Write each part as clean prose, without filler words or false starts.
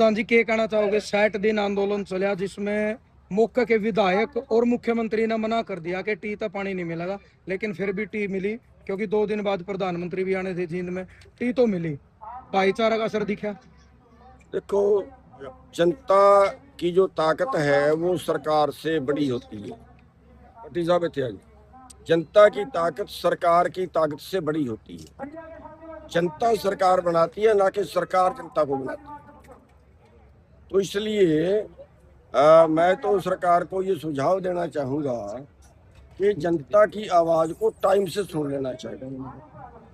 प्रधान जी, क्या कहना चाहोगे? 60 दिन आंदोलन चला जिसमें मौके के विधायक और मुख्यमंत्री ने मना कर दिया कि टी तो पानी नहीं मिलेगा, लेकिन फिर भी टी मिली क्योंकि 2 दिन बाद प्रधानमंत्री भी आने थे जींद में। टी तो मिली, भाईचारा का असर दिखा। देखो, जनता की जो ताकत है वो सरकार से बड़ी होती है। भट्टी साहब इत्थे आ जाओ। जनता की ताकत सरकार की ताकत से बड़ी होती है। जनता सरकार बनाती है, ना कि सरकार जनता को बनाती है। तो इसलिए मैं तो सरकार को ये सुझाव देना चाहूँगा कि जनता की आवाज़ को टाइम से सुन लेना चाहिए।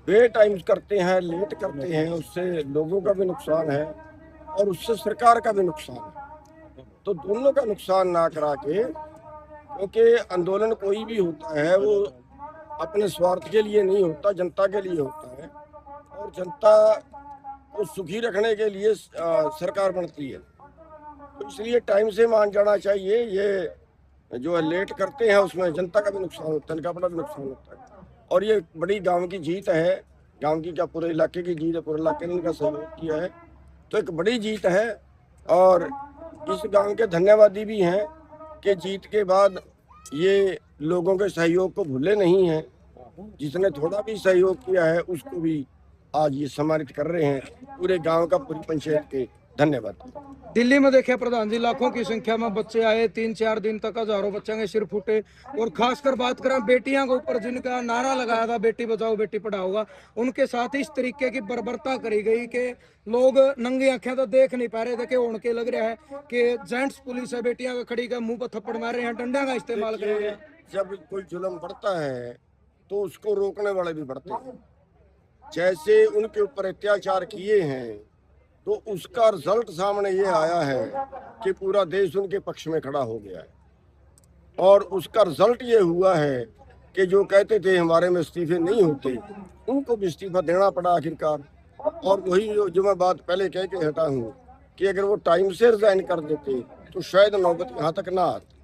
बे टाइम करते हैं, लेट करते हैं, उससे लोगों का भी नुकसान है और उससे सरकार का भी नुकसान है। तो दोनों का नुकसान ना करा के, क्योंकि आंदोलन कोई भी होता है वो अपने स्वार्थ के लिए नहीं होता, जनता के लिए होता है और जनता को सुखी रखने के लिए सरकार बनती है। तो इसलिए टाइम से मान जाना चाहिए। ये जो है लेट करते हैं उसमें जनता का भी नुकसान होता है, इनका बड़ा भी नुकसान होता है। और ये बड़ी गांव की जीत है, गांव की क्या पूरे इलाके की जीत है, पूरे इलाके ने इनका सहयोग किया है, तो एक बड़ी जीत है। और इस गांव के धन्यवादी भी हैं कि जीत के बाद ये लोगों के सहयोग को भूले नहीं हैं। जिसने थोड़ा भी सहयोग किया है उसको भी आज ये सम्मानित कर रहे हैं, पूरे गांव का, पूरी पंचायत के। धन्यवाद। दिल्ली में देखे प्रधान जी, लाखों की संख्या में बच्चे आए, 3-4 दिन तक हजारों बच्चों के सिर फूटे। और खासकर बात करें बेटियां के ऊपर, जिनका नारा लगाया था बेटी बचाओ बेटी पढ़ाओ का, उनके साथ इस तरीके की बर्बरता करी गई कि लोग नंगी आंखें तो देख नहीं पा रहे थे कि उनके लग रहा है कि जेंट्स पुलिस है, बेटियां को खड़ी कर मुंह पर थप्पड़ मार रहे हैं, डंडा का इस्तेमाल कर रहे हैं। जब कोई जुल्म बढ़ता है तो उसको रोकने वाले भी बढ़ते हैं। जैसे उनके ऊपर अत्याचार किए हैं तो उसका रिजल्ट सामने ये आया है कि पूरा देश उनके पक्ष में खड़ा हो गया है। और उसका रिजल्ट ये हुआ है कि जो कहते थे हमारे में इस्तीफे नहीं होते, उनको भी इस्तीफा देना पड़ा आखिरकार। और वही जो मैं बात पहले कह के हटा हूँ कि अगर वो टाइम से रिजाइन कर देते तो शायद नौबत यहाँ तक ना आती।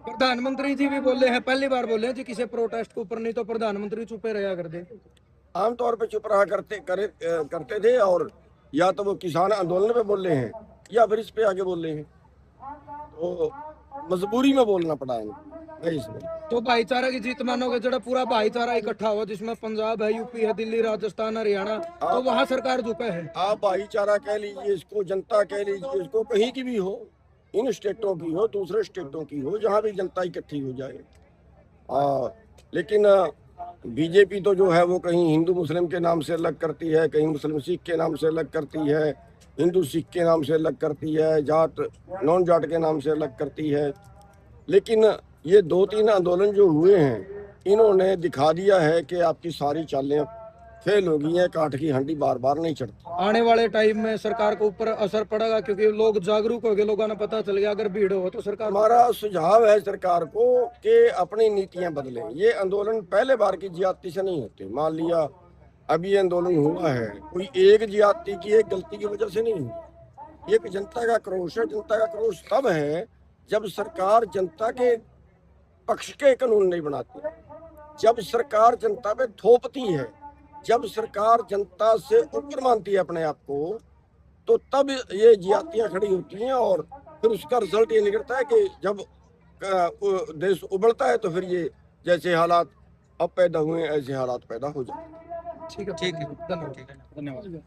प्रधानमंत्री जी भी बोले हैं, पहली बार बोले हैं जी किसी प्रोटेस्ट के ऊपर, नहीं तो प्रधानमंत्री चुपे रहा करते। आमतौर पे चुप रहा करते थे, और या तो वो किसान आंदोलन पे बोले हैं या फिर इस पे आगे बोले हैं, तो मजबूरी में बोलना पड़ा है इसमें। तो भाईचारा की जीत मानोगे? जरा पूरा भाईचारा इकट्ठा हुआ जिसमें पंजाब है, यूपी है, दिल्ली, राजस्थान, हरियाणा, तो वहाँ सरकार झुके है। आप भाईचारा कह लीजिए इसको, जनता कह लीजिए इसको, कहीं की भी हो, इन स्टेटों की हो, दूसरे स्टेटों की हो, जहाँ भी जनता इकट्ठी हो जाए। लेकिन बीजेपी तो जो है वो कहीं हिंदू मुस्लिम के नाम से अलग करती है, कहीं मुस्लिम सिख के नाम से अलग करती है, हिंदू सिख के नाम से अलग करती है, जाट नॉन जाट के नाम से अलग करती है। लेकिन ये 2-3 आंदोलन जो हुए हैं, इन्होंने दिखा दिया है कि आपकी सारी चालें फेल हो गई हैं, काठ की हंडी बार बार नहीं चढ़ती। आने वाले टाइम में सरकार के ऊपर असर पड़ेगा क्योंकि लोग जागरूक हो गए, लोगों ने पता चल गया अगर भीड़ हो तो सरकार। हमारा सुझाव है सरकार को कि अपनी नीतियां बदलें। ये आंदोलन पहले बार की ज्यादती से नहीं होते। मान लिया अभी ये आंदोलन हुआ है, कोई एक ज्यादती की, एक गलती की वजह से नहीं हुआ। ये जनता का क्रोश है। जनता का क्रोश तब है जब सरकार जनता के पक्ष के कानून नहीं बनाती, जब सरकार जनता पे थोपती है, जब सरकार जनता से ऊपर मानती है अपने आप को, तो तब ये ज्यादतियां खड़ी होती हैं। और फिर उसका रिजल्ट ये निकलता है कि जब देश उबलता है तो फिर ये जैसे हालात अब पैदा हुए ऐसे हालात पैदा हो जाते हैं। ठीक है, धन्यवाद।